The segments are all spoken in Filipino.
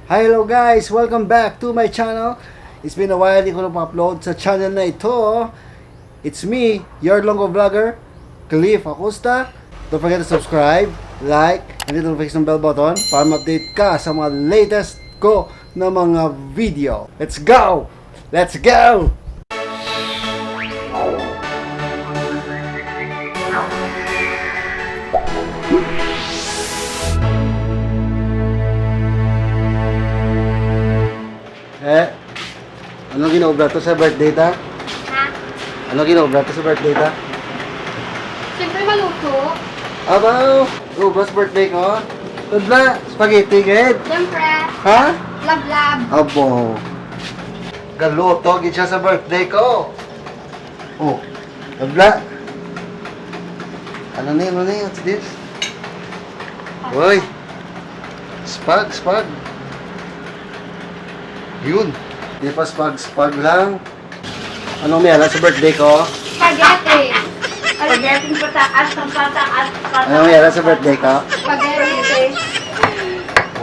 Hello guys! Welcome back to my channel. It's been a while, di ko na upload sa channel na ito. It's me, your Longo Vlogger, Cliff Acosta. Don't forget to subscribe, like, and hit the notification bell button para ma-update ka sa mga latest ko na mga video. Let's go! Let's go! Ano ginobra to sa birthday ta? Ha? Ano ginobra to sa birthday ta? Siyempre maluto. Abaw! Ubas birthday ko? Tudla! Spaghetti, ged! Siyempre, Ha? lab-lab. Abo! Galuto, gid siya sa birthday ko! Oh, tudla! Ano na yun? What's this? Uy! Spag! Yun! Di pa spag lang. Anong may ala sa birthday ko? Spaghetti. Spaghetti pataas ng pataas. Anong may ala sa birthday ko? Spaghetti.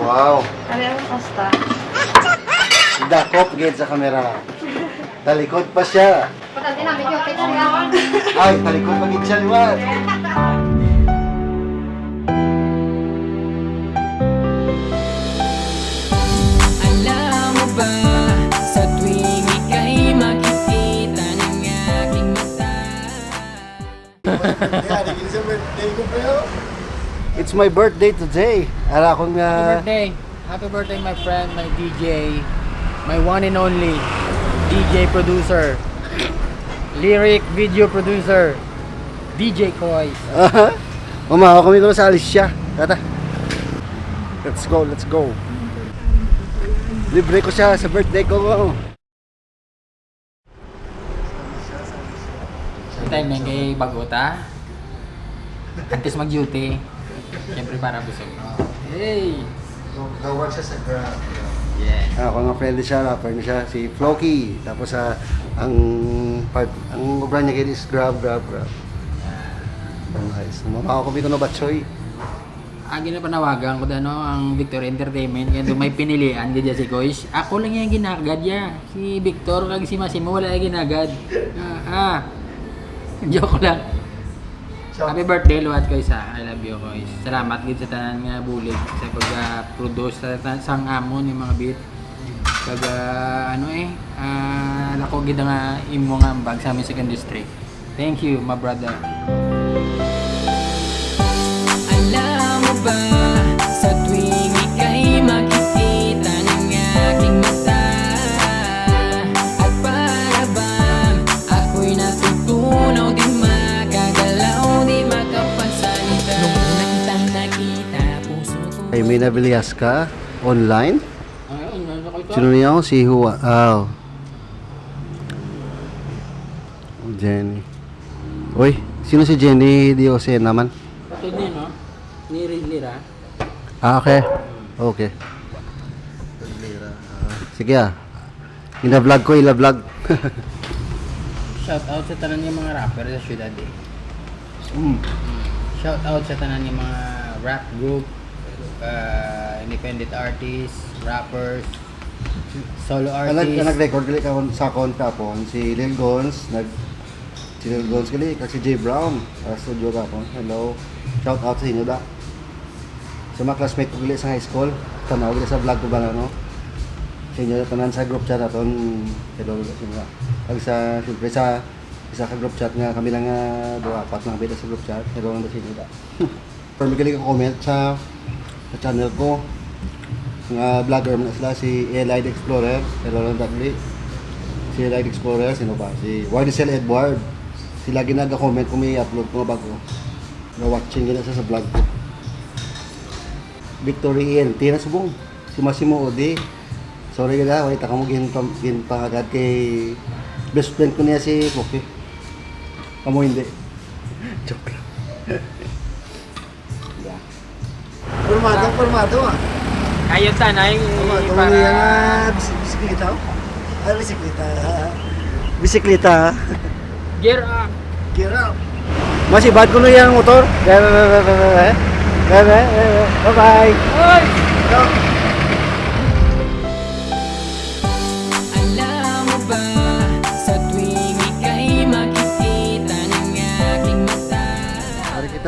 Wow! Ano yung pasta? Dakop gid sa kamera. Talikod pa siya. Pata din namin yung picture. Ay, talikod pa gid siya liwan. Alam mo ba, sa tuwing ika'y makikita ng aking mata. It's my birthday today. Ara akong Happy birthday my friend, my DJ, my one and only DJ producer, lyric video producer, DJ Koy. Mama, kami ko sa Alicia. Tata. Let's go. Libre ko siya sa birthday ko. Time na kay Bagota. Antes mag-duty. Siyempre para busog. Hey! Gawag siya sa Grab. Yeah. Ako nga friend siya, rapper niya siya, si Floki. Tapos ang brand niya is Grab. Nice. Mama, kami ko na batchoy. Agi na panawagan ko ano ang Victor Entertainment kaya doon may pinilian gadya si Koish. Ako lang yung ginagad ya. Si Victor kag si Massimo wala yung ginagad. Joke lang. Happy birthday luwat ko isa. I love you Koish. Salamat gid sa tanan nga bulig sa pag-produce sa sang amon yung mga beat. Kag lako gid nga imo nga ambag sa aming sa industry. Thank you my brother. Alam mo ba, sa tuwing ika'y makikita ng aking mata, at para bang ako'y natutunaw, di makagalaw, di makapasalita. Nung una kitang nakita, puso ko Ay, may nabilias ka online? Ayun, ano ko ito? Sino niya ako? Si Hua. Jenny. Uy, sino si Jenny Diose naman? Ito din, no? Ni Lira. Okay. Sige Ina-vlog ko, ila-vlog. Shout out sa tanan ng mga rapper sa syudad eh. Shout out sa tanan ng mga rap group, independent artists, rappers, solo artists. Nag-record gali ka sa kapon si Lil Gons, si Lil Gons gali kag si J Brown sa studio kapon. Hello. Shout out sa inyo da. Sa mga classmate ko gali sa high school, tanaw gali sa vlog ko ba no? Sa inyo tanan sa group chat aton. Hello sa inyo. Kag sa siyempre sa isa ka group chat nga kami lang nga apat lang bida sa group chat. Hello lang sa inyo da. Pero magaling ka comment sa channel ko. Nga vlogger mo na sila si Elite Explorer. Hello lang dali. Si Elite Explorer, sino ba? Si Wardisel Edward. Sila ginaga-comment kung may upload ko bago. Na-watching gina sa vlog ko. Victory ENT na subong. Si Massimo Odi. Sorry ka wait ako mo ginpangagad kay best friend ko niya si Poki. Kamu hindi. Joke lang. Yeah. Formado Kayo tanay para bisikleta. Ay, bisikleta. gear up. Gear up. Masih bad ko na yung motor. Bye-bye. Oy!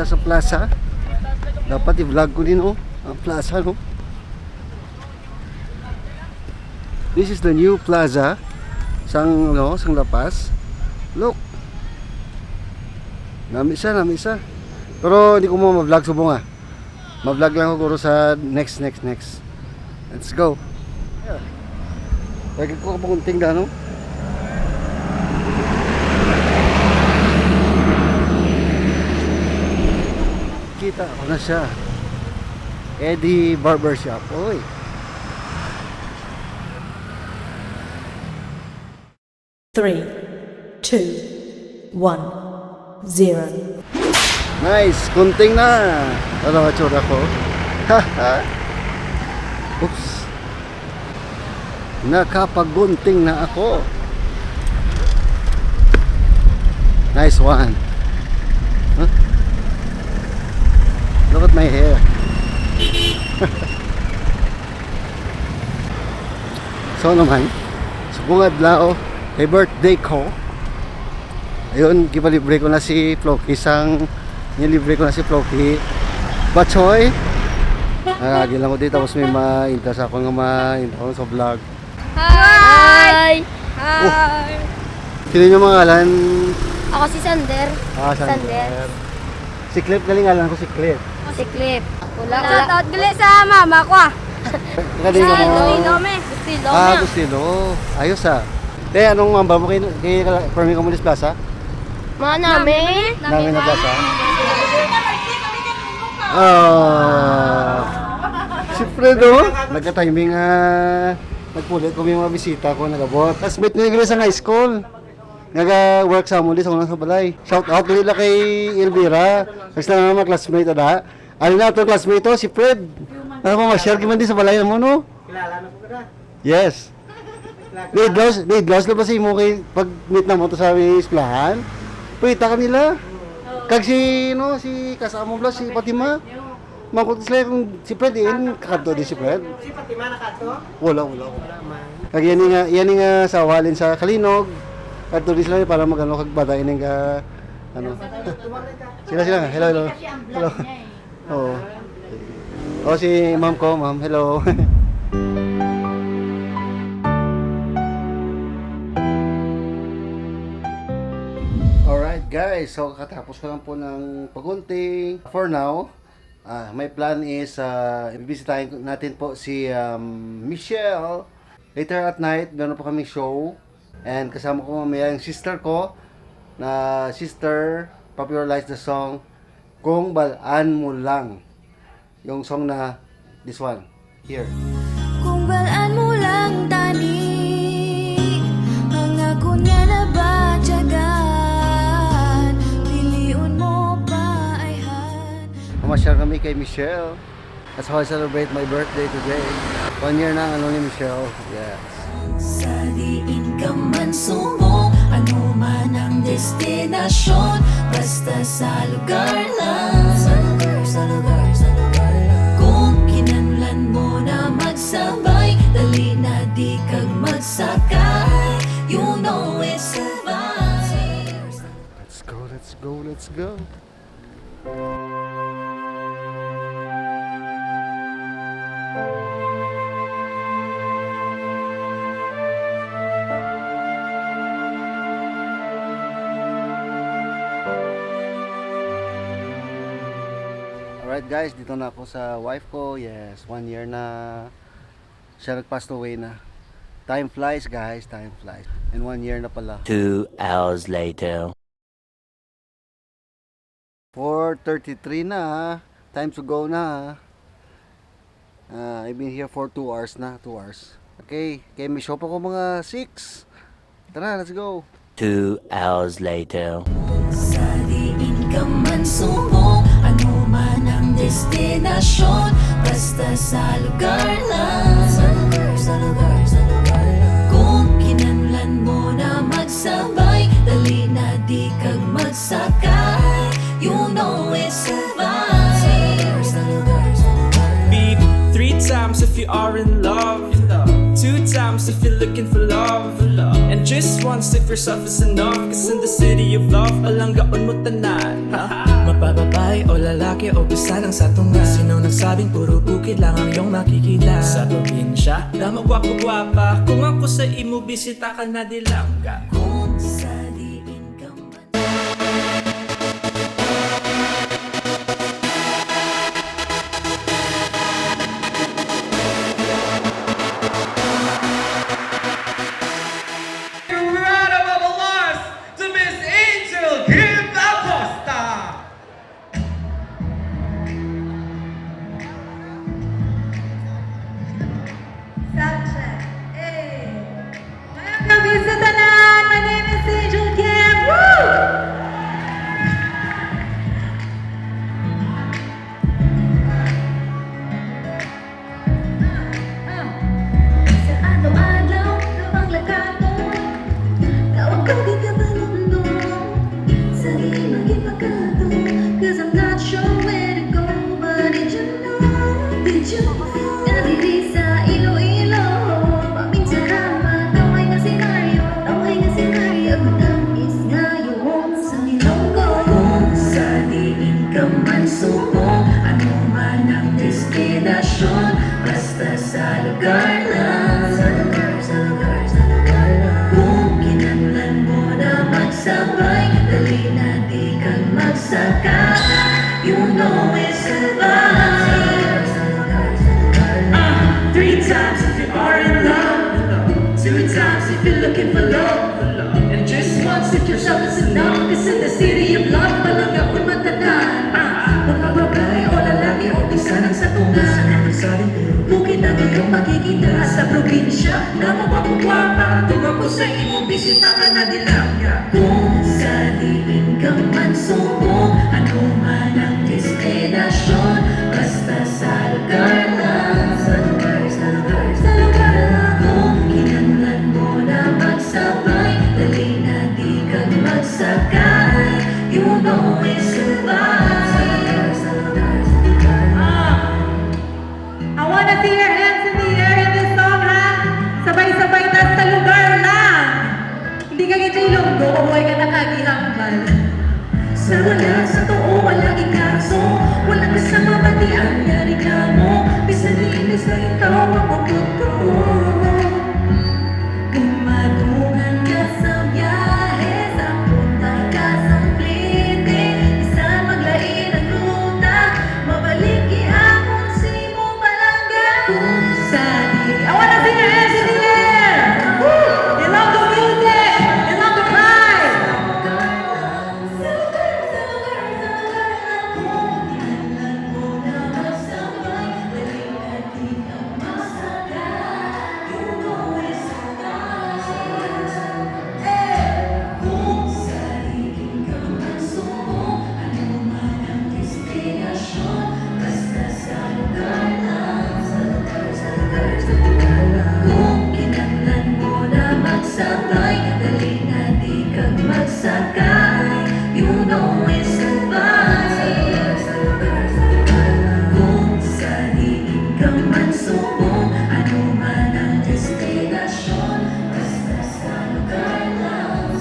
sa plaza. Dapat i-vlog ko din oh, ang plaza no. This is the new plaza sang La Paz. Look. Nami isa. Pero hindi ko mo ma-vlog subong ah. Ma-vlog lang ako guro sa next. Let's go. Yeah. Lagi ko kapag kunting na no. Kita ko na siya. Eddie Barbershop. Oy. Three, two, 1, 0. Nice, kunting na. Ano ang tsura ko? Oops. Nakapagunting na ako. Nice one. Huh? Look at my hair. So naman, sa bungad lao, kay birthday ko. Ayun, gipalibre ko na si Floki nilibre ko na si Floki Batchoy. Nagagil lang ko dito tapos may ma-interest ako nga ma-interest ako sa vlog. Hi! Sino yung mga ngalan? Ako si Sander. Sander. Si Clip, galing ngalan ko si Clip. Si Clip. Shout out gali sa mama ko ah. Galing mo. Gustilo. Gustilo. Ayos ah. Te, anong mamba mo kay Permi Comunis Plaza? Mga namin. Namin na plaza? Si Fredo, nagka-timing nagpulit ko may mga bisita ko nagabot. Tapos meet nyo sa high school. Nag-work sa muli sa unang sa balay. Shout out nila kay Elvira. Kasi na mga classmate ada. Ano na itong classmate to? Si Fred. Ano mo, ma-share man din sa balay na mo, no? Kilala na po ka na? Yes. Need-loss na ba si mo kay pag-meet na mo to sa esplahan? Pwita ka nila. Kag si kasama mo si Fatima. Mangkot sila kung si Fred in kakadto di si Fred. Si Fatima nakadto? Wala. Kag yan nga sa walin sa Kalinog. Kadto di sila para magano kag badain nga ano. Sila. Hello. Oo. Oh, si ma'am ko, ma'am. Hello. Alright guys, so katapos ko lang po ng pagunting. For now, my plan is bibisitahin natin po si Michelle. Later at night, meron po kaming show. And kasama ko mamaya yung sister ko na popularized the song Kung Balaan Mo Lang. Yung song na this one, here. Kung balaan mo lang tanik ang akon nga nabatyagan, piliun mo pa ay han. Mamasyal kami kay Michelle. That's how I celebrate my birthday today. 1 year na ni Michelle. Yes. Sa diin ka man sumo, ano man ang destinasyon, basta sa lugar lang. Sa lugar lang. Kung kinahanglan mo na magsabay, dali na di kag magsakay. You know it's a vibe. Let's go. Alright guys, dito na ako sa wife ko. Yes, 1 year na siya nag-passed away na. Time flies guys, time flies. And 1 year na pala. 2 hours later. 4:33 na. Time to go na. I've been here for 2 hours na. 2 hours. Okay, kaya may show pa ko mga 6. Tara, let's go. 2 hours later. Sa diin ka man sumo, ano man ang destinasyon, basta sa lugar lang. Sa lugar lang. Kung kinahanglan mo na magsabay, dali na di kag magsakay. You know it's a vibe. Sa lugar lang. Beat 3 times if you are in love. 2 times if you're looking for love. And just once if yourself is enough, cause in the city of love, alang gaon mo tanan. Mapababay o lalaki o bisa ng satunga, sino nagsabing puro bukid lang ang iyong makikita? Sa probinsya, dama gwapo-gwapa, kung ako sa imo bisita ka na dilangga. Kung sa diin ka man Round of applause to Miss Angel Kim Acosta. Soundcheck. Hey. Mayang gabi sa tanan. My name is Angel Kim. Woo! Sa adlaw-adlaw na maglakato, tawag ka di ka ba mundo? Sa di magipakato, cause I'm not sure where to go. But did you know? Nadiri sa Iloilo, paminsan naman, taway nga senaryo, agutangis ngayon sa Ilonggo. Kung sa diin ka man suko, ano man ang destinasyon, basta sa lugar lang. Sa lugar lang. Kung kinanglan mo na magsabay, dali na di kang magsaka. You know it's survive. Three times if you are in love, two times if you're looking for love, and just once if your love is enough. Cause in the city of love, palang ako'y matanan. Mga babae o lalaki o isa ng satungan, bukid ang iyong makikita sa probinsya. Na mapapagwapa, tungo ko sa iyong bisita ka na dilangga. Kung sa diin ka man suko, ano man ang destinasyon, basta sa lugar lang. Sa lugar lang. Kung kinanglan mo na magsabay, dali na di kang magsakay. You know it's survive. I wanna see your hands in the air in this song, ha? Sabay-sabay tas sa lugar lang. Hindi ka kita ilonggo, buhay ka nakagihambal. Sa wala, sa too, walang ikaso. Walang kasama, pati ang yari ka mo. Bisan linis na ikaw ang maputo. Kung madungan ka sa biyahe, sa punta ka sa plite, bisan maglain ang ruta, mabalik iamon si mo balangga. Kung sa di, I wanna see your hands in the air. Woo! You love the music. You love the vibe. Kung kinanglan mo na magsabay, dali na di kang magsakay. You know it's survive. Kung sa diin ka man suko, ano man ang destinasyon, basta sa lugar lang.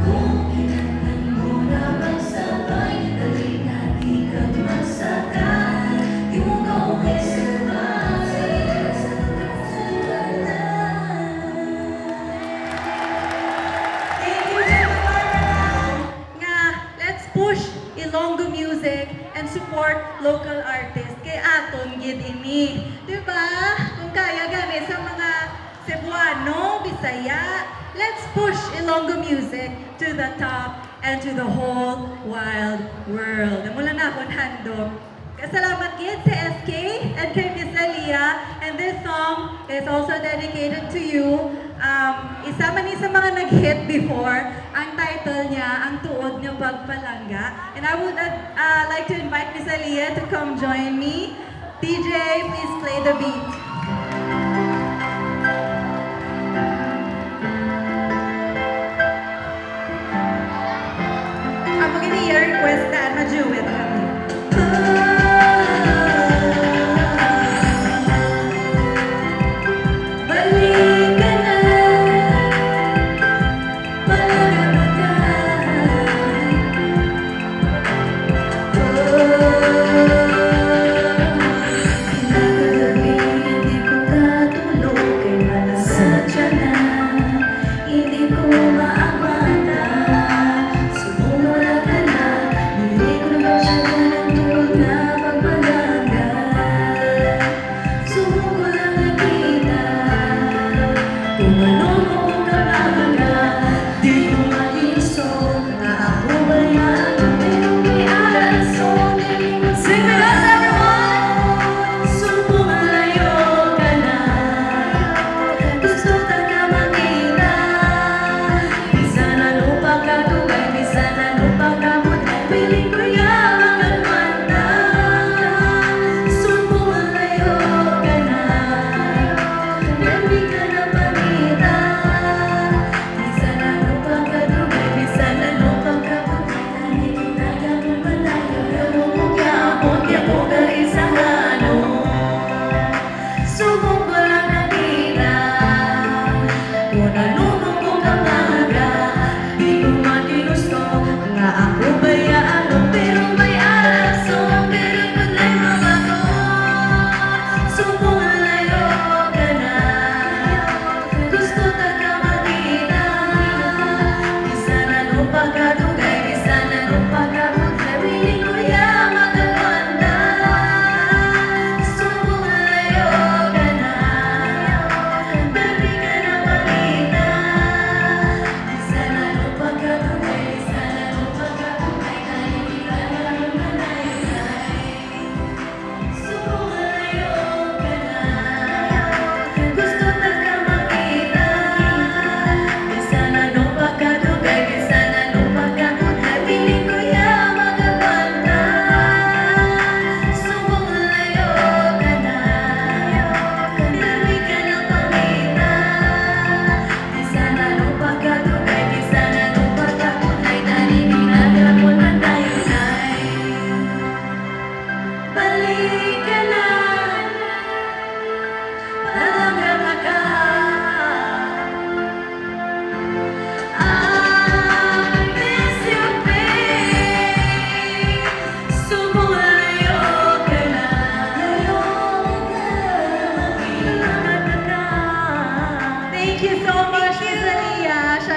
Kung kinanglan mo na magsabay, dali na di kang magsakay. You know it's survive. Thank you, Gemma Barbara. Nga, let's push Ilonggo music and support local artists. Kay aton gid ini. Diba? Kung kaya gani sa mga Cebuano, Bisaya, let's push Ilonggo music to the top and to the whole wide world. Mula na akong handog. Salamat gid sa SK and kay Miss Alia. And this song is also dedicated to you. Isa man ni sa mga nag-hit before. Ang title niya, Ang Tuod Nga Pagpalangga. And I would like to invite Miss Alia to come join me. DJ, please play the beat. Ang mag-i-request request na ma-duet kami. Balik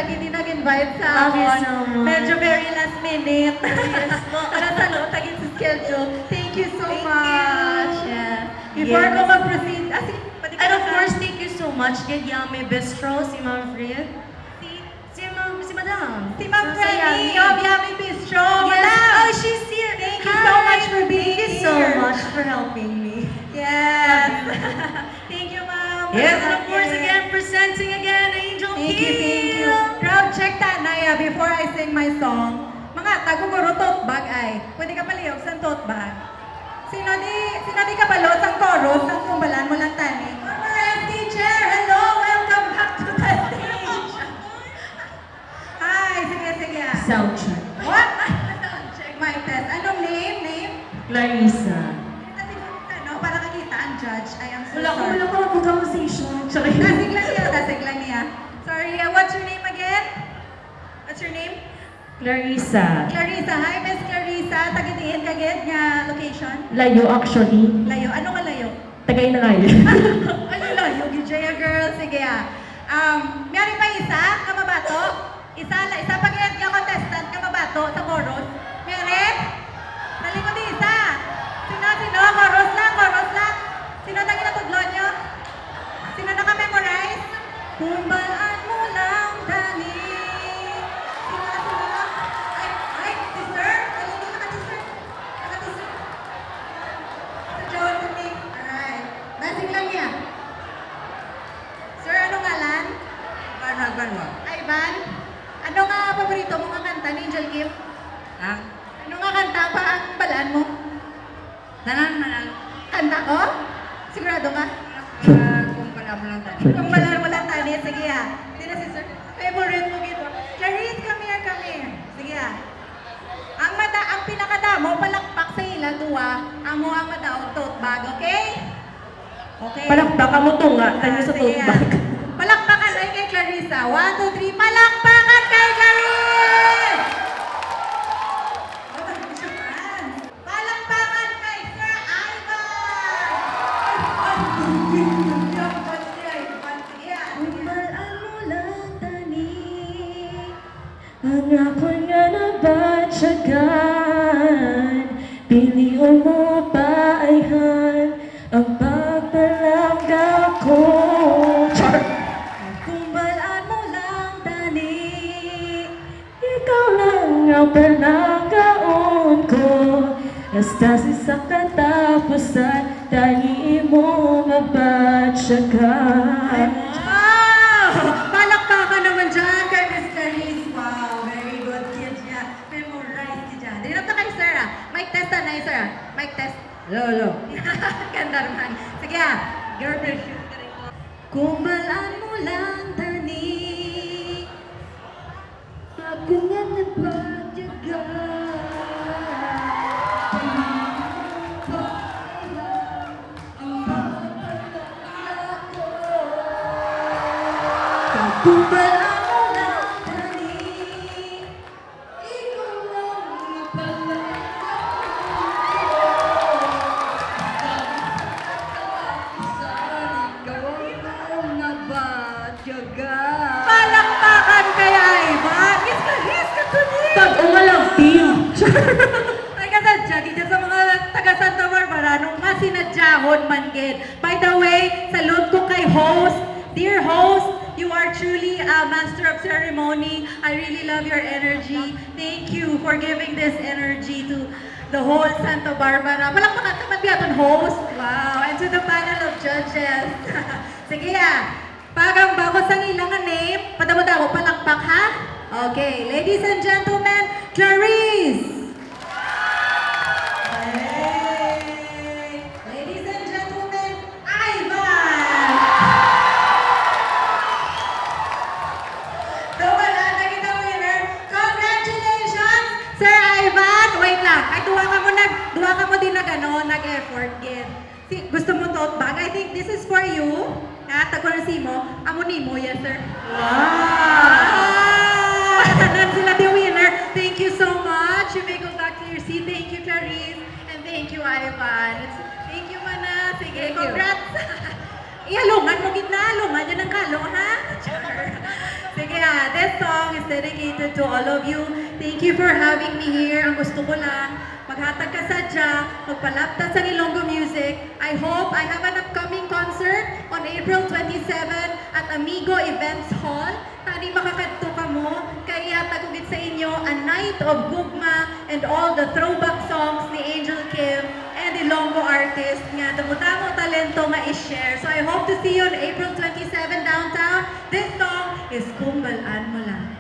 Jackie din nag-invite sa Love you akin. so much. Medyo very last minute. Yes po. Nasalo, tagin sa schedule. Thank you so Thank much. you. Yeah. Before Yes. ko mag-proceed, sige, pwede ka And of na- course, thank you so much kay Yummy Bistro, si Ma'am Fred. Si Madam. Si Ma'am Sa Freddy Yummy. of Yummy Bistro. Yes. Madam! Oh, she's here. Thank you so much for being Thank you so here. much for helping me. Yes. Thank you, ma'am. Yes, and of course, again, presenting again, Angel Thank you, thank you. Kim. Crowd check ta, Naya, before I sing my song. Mga taguguro tote bag ay. Pwede ka palihog sa tote bag. Sino di ka balot ang chorus ng kumbalan mo lang tani? Former teacher, hello, welcome back to the stage. Hi, sige. Sound check. What? Sound check, my test. Anong name? Clarissa. Ano, para kakita ang judge. I am so Wala sorry. ko mag-conversation. Sorry. Dasig lang niya. Sorry, what's your name again? What's your name? Clarissa. Clarissa. Hi, Miss Clarissa. Tagitingin ka agad nga location? Layo actually. Layo. Ano ka layo? Tagay na ngayon. Ano layo? Gijaya girl. Sige Miyari pa isa, kamabato. Isa pag-iat nga contestant, kamabato sa chorus. Miyari? Nalikod isa. Sino? Chorus lang. Sino tagi na tudlon nyo? Sino naka-memorize? Kumbalaan mo lang, dali. Sino? Ay, sister? Nalilito ka, sister? Naka-sister? Sa Joel Tuning. Alright. Basing lang niya. Sir, anong ngalan? Ivan mo. Ivan? Ano nga paborito mo nga kanta ni Angel Kim? Ha? Ano nga kanta pa ang balaan mo? Tanan. Kanta ko? Sigurado ka? Kung pala mo lang tani. Sige Sino si sir? Favorite mo gito. Clarice, come here. Sige ang pinakadamo, palakpak sa ila, duwa. Amo ang madaog tote bag, okay? Okay. Palakpakan mo to nga. Tanyo sa Sige, tote bag. Palakpakan ay kay Clarissa. 1, 2, 3. Palakpakan kay Clarice! Palakpakan kay Sir Ivan! Kumbalaan mo lang tani. Ang akon nga nabatsagan. Pilihan mo paayhan. Ang pagpalangga ko. Kumbalaan mo lang, Dani. Ikaw lang ang palanggaon ko. Hasta sa katapusan, tani mo mabatsagan. Wow! Palakpakan naman dyan kay Miss Clarice. Wow, very good kid niya. Memorize ki dyan. Dito na kay sir Mic test na sir Mic test. Lolo. Ganda naman. Sige girlfriend shoot ka rin po. Kumbalaan mo lang, Dani. Ako nga kumbalaan mo lang, Dani. Ikaw lang palakpakan kaya Ivan. His ka to me. Pag-umalang team. Ay kasadya, kita sa mga taga Santa Barbara, nung masinadyahon man gid. By the way, salute ko kay host. Dear host, you are truly a master of ceremony. I really love your energy. Thank you for giving this energy to the whole Santa Barbara. Palakpakan ka man biyaton host. Wow. And to the panel of judges. Sige pag ang bago sa ilang name, padamo-damo palakpak ha? Okay, ladies and gentlemen, Clarice! Hey! Ladies and gentlemen, Ivan! Wala na kita winner. Congratulations, Sir Ivan! Wait lang, ay duwa ka mo din nag-effort gid. Gusto mo tote bag? I think this is for you. Tagko na si mo. Amo ni mo, yes sir. Wow! Tanan sila the winner. Thank you so much. You may go back to your seat. Thank you, Clarice. And thank you, Ivan. Thank you, Mana. Sige, congrats. Ihalungan mo gitna. Lungan yan ang kalong, ha? Sige this song. dedicated to all of you. Thank you for having me here. Ang gusto ko lang, maghatag ka sadya, magpalapta sa Ilonggo Music. I hope I have an upcoming concert on April 27 at Amigo Events Hall. Tani makakadto ka mo, kaya tagugit sa inyo a night of gugma and all the throwback songs ni Angel Kim and Ilonggo artists nga damo-damo talento nga i-share. So I hope to see you on April 27 downtown. This song is Kumbalaan Mo Lang.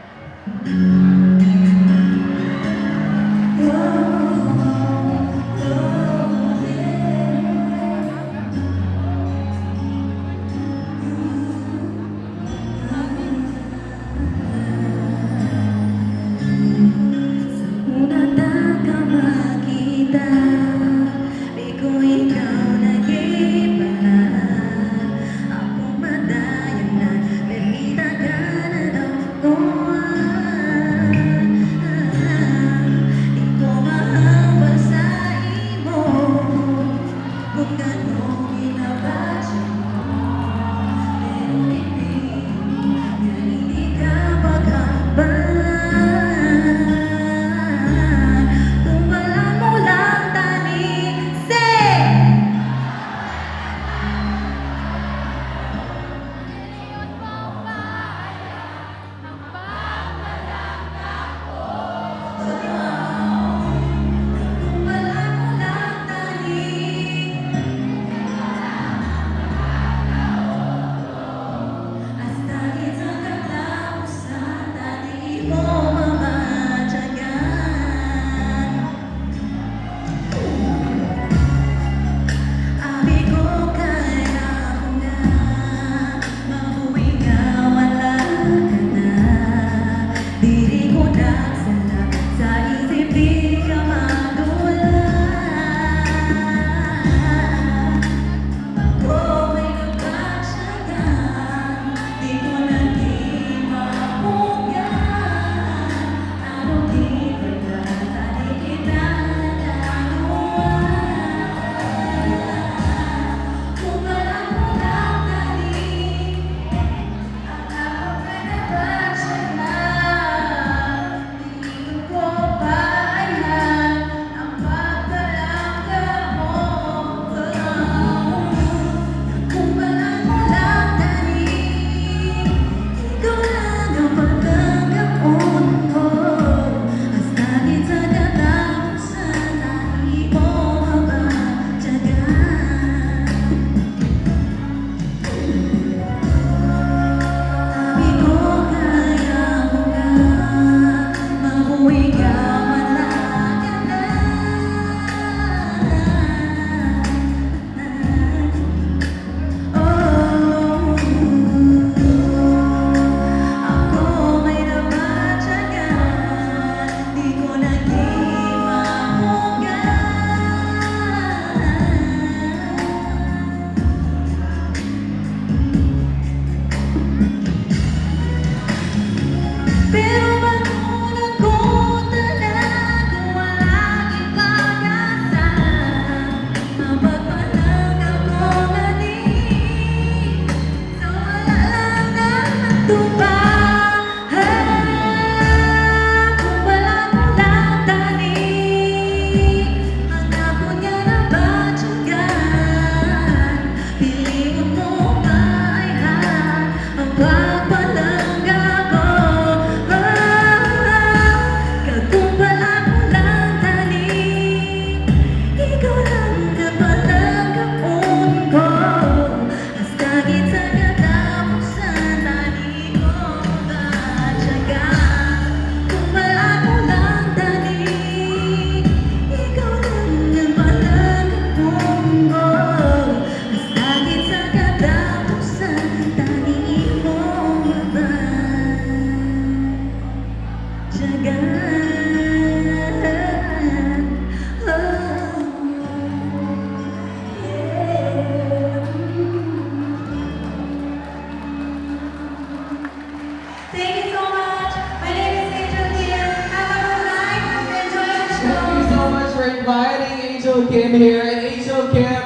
Angel Kim here, and Angel Kim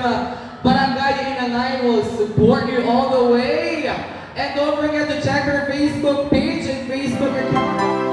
Barangay Inangay will support you all the way. And don't forget to check her Facebook page and Facebook account.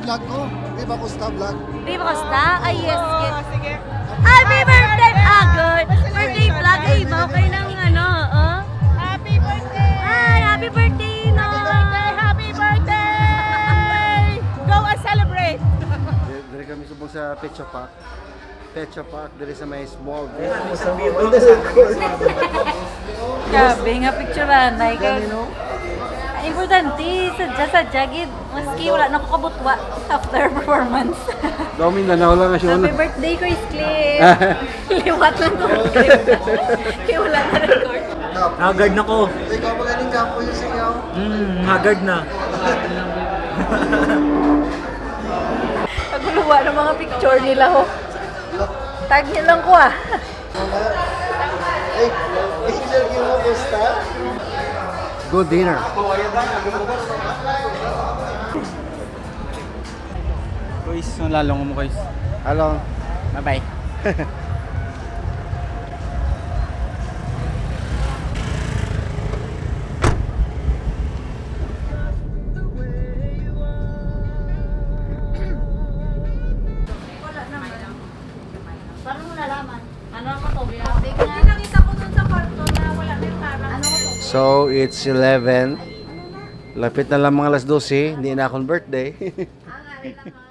vlog ko. Di ba Costa vlog? Viva Costa? Ay, yes, yes. Sige. Happy birthday! Good! Birthday vlog. Ay, iba kayo ng ano, oh. Happy birthday! Hi! Happy birthday, no! Happy birthday! Go and celebrate! Dari kami subong sa Pecha Park. Pecha Park, dari sa may small. Grabe nga picturean. Like, importante, sadya gid. Maski wala na ko kabutwa after performance. Dami na nawala nga siya. Happy birthday, Chris Cliff! Liwat lang ko. Kaya wala na record. Haggard na ko. Ikaw magaling ka po yung singaw. Haggard na. Naguluwa ng mga picture nila, ho. Tag niyo lang ko, ah. Angel, mo Costa? Good dinner. Guys, nalalong mo guys. Hello. Bye-bye. Paano mo nalaman? Ano ako to? Nakita ko dun sa kwarto na wala na yung parang. Ano ko to? So, it's 11. Lapit na lang mga alas 12. Hindi na akong birthday. Ang aral lang